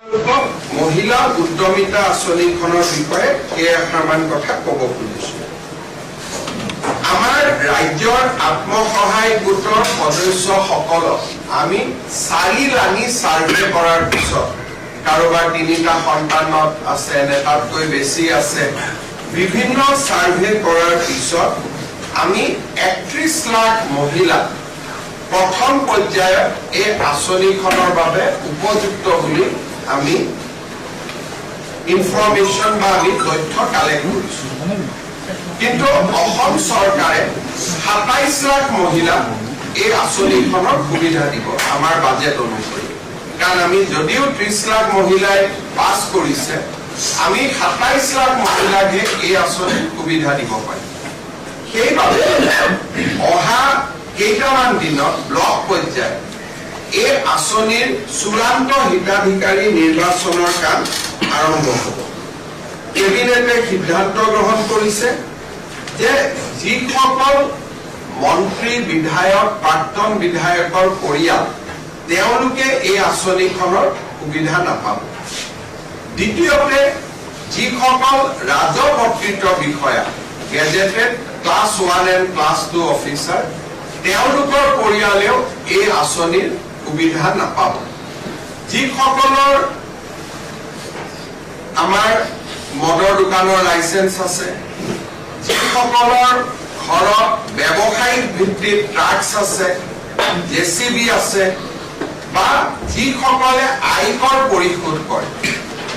মহিলা উদ্যমিতা আঁচনিখনৰ বিষয়ে কেইটামান কথা ক'ব খুজিছো। আমাৰ ৰাজ্যৰ আত্মসহায়ক গোটৰ সদস্যসকলক আমি 4 লানি সাৰ্ভে কৰাৰ পিছত কাৰোবাৰ 3টা সন্তানত আছে নে তাতকৈ বেছি আছে বিভিন্ন সাৰ্ভে কৰাৰ পিছত আমি 31 লাখ মহিলা প্ৰথম পৰ্যায়ত এই আঁচনিখনৰ বাবে উপযুক্ত বুলি আমি ইনফৰমেশন বা আমি তথ্য কালেক্ট কৰিছো। কিন্তু অসম চৰকাৰে 27 লাখ মহিলা এই আঁচনিখনৰ সুবিধা দিব আমাৰ বাজেট অনুসৰি। কাৰণ আমি যদিও 30 লাখ মহিলাই পাছ কৰিছে আমি 27 লাখ মহিলাকে এই আঁচনিৰ সুবিধা দিব পাৰিম। সেইবাবে অহা কেইটামান দিনত ব্লক পৰ্যায়ত এই আঁচনিৰ চূড়ান্ত হিতাধিকাৰী নিৰ্বাচনৰ কাম আৰম্ভ হ'ব। কেবিনেটে সিদ্ধান্ত গ্ৰহণ কৰিছে যে যিসকল মন্ত্ৰী বিধায়ক প্ৰাক্তন বিধায়কৰ পৰিয়াল তেওঁলোকে এই আঁচনিখনৰ সুবিধা নাপাব। দ্বিতীয়তে যিসকল ৰাজপত্ৰিত বিষয়া gazetted class 1 and class 2 officer তেওঁলোকৰ পৰিয়ালেও এই আঁচনিৰ সুবিধা নাপাব। যিসকলৰ আমাৰ মদৰ দোকানৰ লাইসেন্স আছে, যিসকলৰ ঘৰত ব্যৱসায়িক ভিত্তিত ট্ৰাক্স আছে, জেচিবি আছে বা যিসকলে আয়কৰ পৰিশোধ কৰে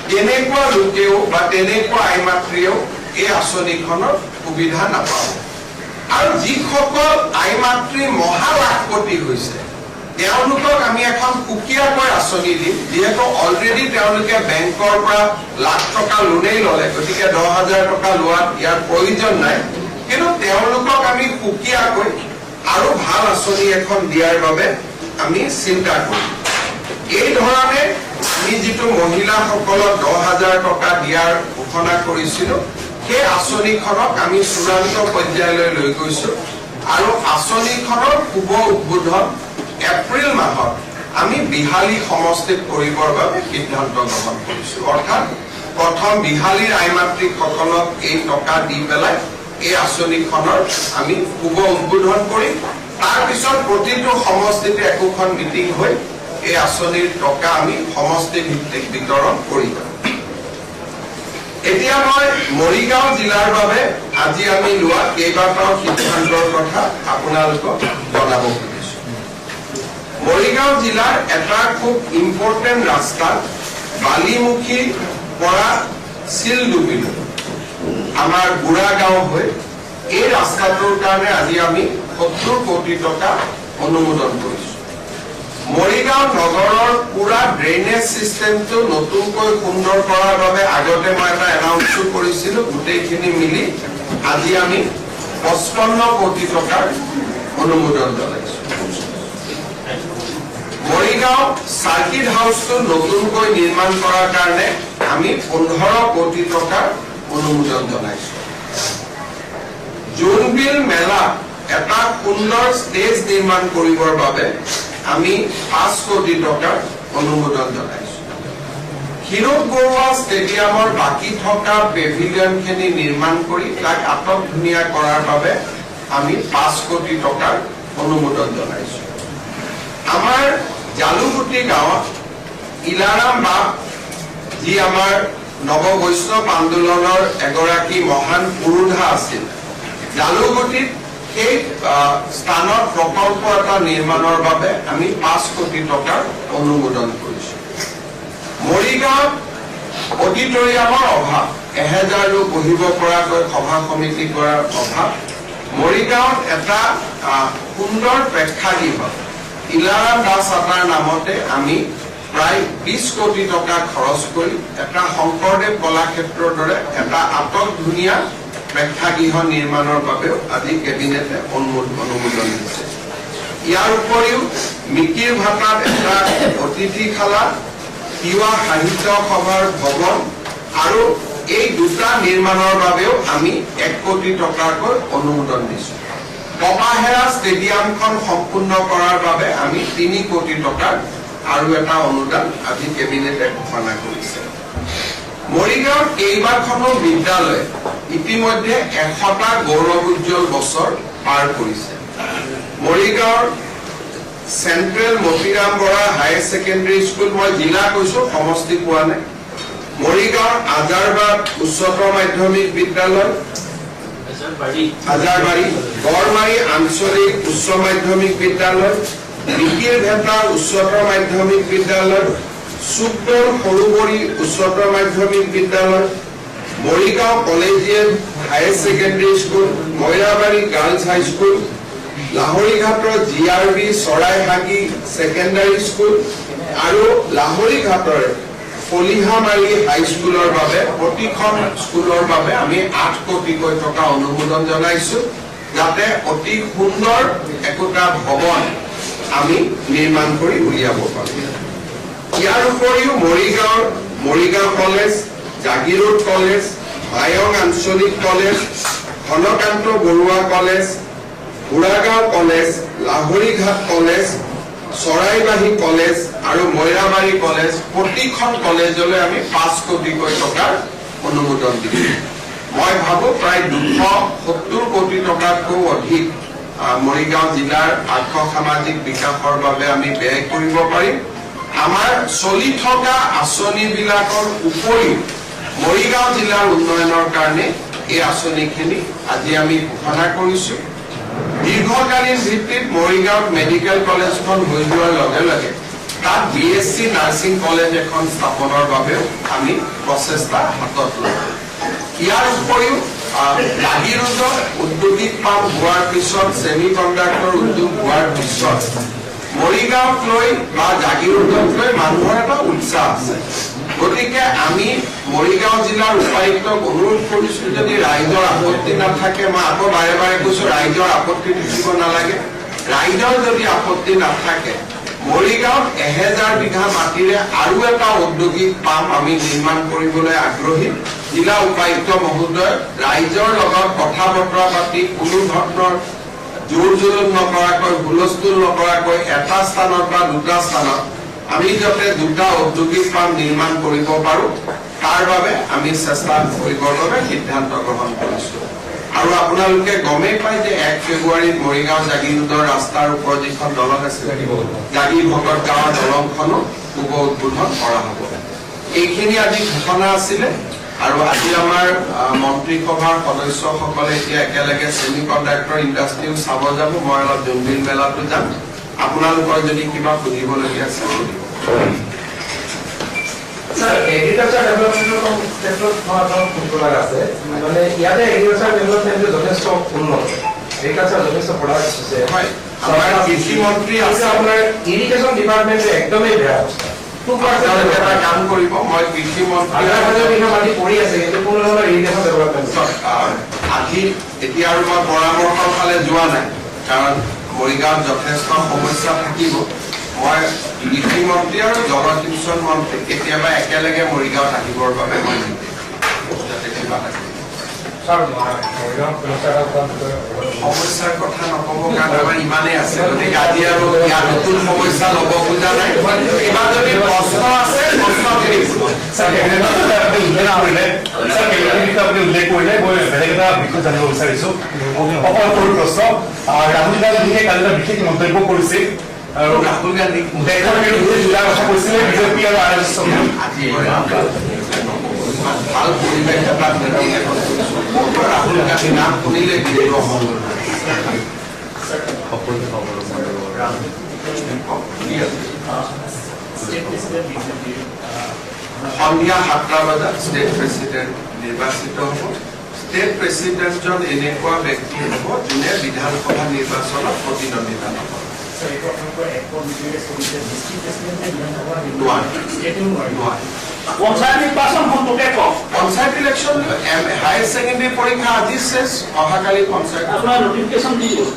তেনেকুৱা লোকেও বা তেনেকুৱা আইমাতৃয়েও এই আঁচনিখনৰ সুবিধা নাপাব। আৰু যিসকল আইমাতৃ মহালাখপতি হৈছে তেওঁলোকক আমি এখন সুকীয়াকৈ আঁচনি দিম। যিহেতু অলৰেডি তেওঁলোকে বেংকৰ পৰা লাখ টকা লোনেই ললে, গতিকে 10,000 টকা লোৱাত ইয়াৰ প্ৰয়োজন নাই। কিন্তু তেওঁলোকক আমি সুকীয়াকৈ আৰু ভাল আঁচনি এখন দিয়াৰ বাবে আমি চিন্তা কৰিম। এই ধৰণে আমি যিটো মহিলাসকলক 10,000 টকা দিয়াৰ ঘোষণা কৰিছিলো সেই আঁচনিখনক আমি চূড়ান্ত পৰ্যায়লৈ লৈ গৈছো আৰু আঁচনিখনৰ শুভ উদ্বোধন এপ্ৰিল মাহত আমি বিহালী সমষ্টিত কৰিবৰ বাবে সিদ্ধান্ত গ্ৰহণ কৰিছো। অৰ্থাৎ প্ৰথম বিহালীৰ আইমাতৃসকলক এই টকা দি পেলাই এই আঁচনিখনৰ আমি শুভ উদ্বোধন কৰিম। তাৰ পিছত প্ৰতিটো সমষ্টিতে একোখন মিটিং হৈ এই আঁচনিৰ টকা আমি সমষ্টি ভিত্তিক বিতৰণ কৰিম। এতিয়া মই মৰিগাঁও জিলাৰ বাবে আজি আমি লোৱা কেইবাটাও সিদ্ধান্তৰ কথা আপোনালোকক জনাব খুজিছো। মৰিগাঁও জিলাৰ এটা খুব ইম্পৰ্টেণ্ট ৰাস্তা বালিমুখী পৰা চিলডুবিলৈ আমাৰ বুঢ়াগাঁও হৈ এই ৰাস্তাটোৰ কাৰণে আজি আমি 70 কোটি টকা অনুমোদন কৰিছো। মৰিগাঁও নগৰৰ পুৰা ড্ৰেইনেজ চিষ্টেমটো নতুনকৈ সুন্দৰ কৰাৰ বাবে আগতে মই এটা এনাউন্সো কৰিছিলো। গোটেইখিনি মিলি আজি আমি 55 কোটি টকাৰ অনুমোদন জনাইছো। মৰিগাঁও সাৰ্কিট হাউচটো নতুনকৈ নিৰ্মাণ কৰাৰ কাৰণে আমি 15 কোটি টকাৰ অনুমোদন জনাইছো। জোনবিল মেলা এটা সুন্দৰ ষ্টেজ নিৰ্মাণ কৰিবৰ বাবে আমি 5 কোটি টকাৰ অনুমোদন জনাইছো। হিৰোপ বৰুৱা ষ্টেডিয়ামৰ বাকী থকা পেভিলিয়নখিনি নিৰ্মাণ কৰি তাক আটক ধুনীয়া কৰাৰ বাবে আমি 5 কোটি টকাৰ অনুমোদন জনাইছো। আমাৰ জালুগুটি গাঁৱত ইলাৰাম বা যি আমাৰ নৱ বৈষ্ণৱ আন্দোলনৰ এগৰাকী মহান পুৰোধা আছিল, জালুগুটিত সেই স্থানত প্ৰকল্প এটা নিৰ্মাণৰ বাবে আমি 5 কোটি টকাৰ অনুমোদন কৰিছো। মৰিগাঁৱত অডিটৰিয়ামৰ অভাৱ, 1000 লোক বহিব পৰাকৈ সভা সমিতি কৰাৰ অভাৱ। মৰিগাঁৱত এটা সুন্দৰ প্ৰেক্ষাগৃহ ইলাৰাম দাস আটাৰ নামতে আমি প্ৰায় 20 কোটি টকা খৰচ কৰি এটা শংকৰদেৱ কলাক্ষেত্ৰৰ দৰে এটা আটক ধুনীয়া প্ৰেক্ষাগৃহ নিৰ্মাণৰ বাবেও আজি কেবিনেটে অনুমোদন দিছে। ইয়াৰ উপৰিও মিকিৰ ভাটাত এটা অতিথিশালা, তিৱা সাহিত্য সভাৰ ভৱন আৰু এই দুটা নিৰ্মাণৰ বাবেও আমি 1 কোটি টকাকৈ অনুমোদন দিছো। কপাহেৰা ষ্টেডিয়ামখন সম্পূৰ্ণ কৰাৰ বাবে আমি 3 কোটি টকাৰ আৰু এটা অনুদান আজি কেবিনেটে ঘোষণা কৰিছে। মৰিগাঁৱৰ কেইবাখনো বিদ্যালয়ে ইতিমধ্যে 100টা গৌৰৱ উজ্জ্বল বছৰ পাৰ কৰিছে। মৰিগাঁৱৰ central Motiram Bora higher secondary school, মই জিলা কৈছো, সমষ্টি কোৱা নাই। মৰিগাঁৱৰ আজাৰবাগ উচ্চতৰ মাধ্যমিক বিদ্যালয়, হাজাৰবাৰী গড়মাৰী আঞ্চলিক উচ্চ মাধ্যমিক বিদ্যালয়, বিকিৰ ভেটা উচ্চতৰ মাধ্যমিক বিদ্যালয়, চুকদল সৰুবৰী উচ্চতৰ মাধ্যমিক বিদ্যালয়, Morigaon collegiate higher secondary school, Moirabari girls high school, লাহৰীঘাটৰ GRB চৰাইহাগী ছেকেণ্ডাৰী স্কুল আৰু লাহৰীঘাটৰ কলিহামাৰী হাইস্কুলৰ বাবে প্ৰতিখন স্কুলৰ বাবে আমি 8 কোটিকৈ টকা অনুমোদন জনাইছো, যাতে অতি সুন্দৰ একোটা ভৱন আমি নিৰ্মাণ কৰি উলিয়াব পাৰো। ইয়াৰ উপৰিও মৰিগাঁও কলেজ, জাগিৰোড কলেজ, মায়ং আঞ্চলিক college, Ghanakanta Barua college, Burhagaon college, Laharighat college, Charaibahi college আৰু মইৰাবাৰী কলেজ, প্ৰতিখন কলেজলৈ আমি 5 কোটিকৈ টকাৰ অনুমোদন দিছো। মই ভাবো প্ৰায় 270 কোটি টকাতকৈ অধিক মৰিগাঁও জিলাৰ আৰ্থ সামাজিক বিকাশৰ বাবে আমি ব্যয় কৰিব পাৰিম। আমাৰ চলি থকা আঁচনিবিলাকৰ উপৰিও মৰিগাঁও জিলাৰ উন্নয়নৰ কাৰণে এই আঁচনিখিনি আজি আমি ঘোষণা কৰিছো। দীৰ্ঘকালীন ভিত্তিত মৰিগাঁৱত মেডিকেল কলেজখন হৈ যোৱাৰ লগে লগে তাত BSc নাৰ্ছিং কলেজ এখন স্থাপনৰ বাবেও আমি প্ৰচেষ্টা হাতত লওঁ। ইয়াৰ উপৰিও জাগিৰোডত উদ্যোগিক পাম হোৱাৰ পিছত, ছেমি কণ্ডাক্টৰ উদ্যোগ হোৱাৰ পিছত মৰিগাঁৱক লৈ বা জাগিৰোডক লৈ মানুহৰ এটা উৎসাহ আছে। গতিকে আমি মৰিগাঁও জিলাৰ উপায়ুক্তক অনুৰোধ কৰিছো, যদি ৰাইজৰ আপত্তি নাথাকে, মই আকৌ বাৰে বাৰে কৈছো ৰাইজৰ আপত্তি থাকিব নালাগে, ৰাইজৰ যদি আপত্তি নাথাকে মৰিগাঁৱত 1000 বিঘা মাটিৰে আৰু এটা ঔদ্যোগিক পাম্প আমি নিৰ্মাণ কৰিবলৈ আগ্ৰহী। জিলা উপায়ুক্ত মহোদয় ৰাইজৰ লগত কথা বতৰা পাতি কোনো ধৰণৰ জোৰ জুলুম নকৰাকৈ, হুলস্থুল নকৰাকৈ এটা স্থানত বা দুটা স্থানত আমি যাতে 2টা ঔদ্যোগিক পাম্প নিৰ্মাণ কৰিব পাৰো, তাৰ বাবে আমি চেষ্টা কৰিবৰ বাবে সিদ্ধান্ত গ্ৰহণ কৰিছো। আৰু আপোনালোকে গমেই পায় যে 1 ফেব্ৰুৱাৰীত মৰিগাঁও জাগিৰোডৰ ৰাস্তাৰ ওপৰত যিখন দলং আছে, জাগি ভগত গাঁৱৰ দলংখনো শুভ উদ্বোধন কৰা হ'ব। এইখিনি আজি ঘোষণা আছিলে। আৰু আজি আমাৰ মন্ত্ৰীসভাৰ সদস্যসকলে এতিয়া একেলগে ছেমি কণ্ডাক্টৰ ইণ্ডাষ্ট্ৰীও চাব যাব। মই অলপ জোনবিল মেলাতো যাম। আপোনালোকৰ যদি কিবা সুধিবলগীয়া আছে সুধিব। এগ্ৰিকালচাৰ ডেভেলপমেণ্টৰ ক্ষেত্ৰত সুধিব লগা আছে, মানে ইয়াতে এগ্ৰিকালচাৰ ডেভেলপমেণ্টটো যথেষ্ট উন্নত, এগ্ৰিকালচাৰ যথেষ্ট প্ৰডাক্ট আছে। হয়, আমাৰ কৃষি মন্ত্ৰী আছে, আপোনাৰ ইৰিগেশ্যন ডিপাৰ্টমেণ্টে একদমেই বেয়া অৱস্থা। এটা কাম কৰিব, মই কৃষি মন্ত্ৰী মাটি পৰি আছে, কিন্তু কোনো ধৰণৰ ইৰিগেশ্যন ডেভেলপমেণ্ট আজি এতিয়া আৰু মই পৰামৰ্শৰ ফালে যোৱা নাই, কাৰণ মৰিগাঁৱত যথেষ্ট সমস্যা থাকিব। মই কৃষি মন্ত্ৰী আৰু জলসিঞ্চন মন্ত্ৰী কেতিয়াবা একেলগে মৰিগাঁৱত আহিবৰ বাবে মই যাতে কিবা থাকে সমস্যাৰ কথা নকব, কাৰণ আমাৰ ইমানেই আছে। গতিকে আজি আৰু ইয়াৰ নতুন সমস্যা ল'ব খোজা নাই। কিবা যদি প্ৰশ্ন আছে প্ৰশ্নখিনি উল্লেখ কৰিলে মই বেলেগ এটা বিষয় জানিব বিচাৰিছো। অকল সৰু প্ৰশ্ন, ৰাহুল গান্ধীয়ে কালি এটা বিশেষ মন্তব্য কৰিছিল আৰু ৰাহুল গান্ধী দেশৰ বিৰুদ্ধে যুঁজাৰ কথা কৈছিলে বিজেপি আৰু RSS। ভাল পৰিৱেশ এটা ৰাহুল গান্ধী নাম শুনিলে সন্ধিয়া 7টা বজাত ষ্টেট প্ৰেচিডেণ্ট নিৰ্বাচিত হ'ব। ষ্টেট প্ৰেচিডেণ্টজন এনেকুৱা ব্যক্তি হ'ব যোনে বিধানসভা নিৰ্বাচনত প্ৰতিদ্বন্দ্বিতা নকৰে। পঞ্চায়ত নিৰ্বাচন সম্পৰ্কে কওক। পঞ্চায়ত ইলেকশ্যন হায়াৰ ছেকেণ্ডেৰী পৰীক্ষা আজি শেষ, অহাকালি পঞ্চায়ত আপোনাৰ নটিফিকেশ্যন দি দিব।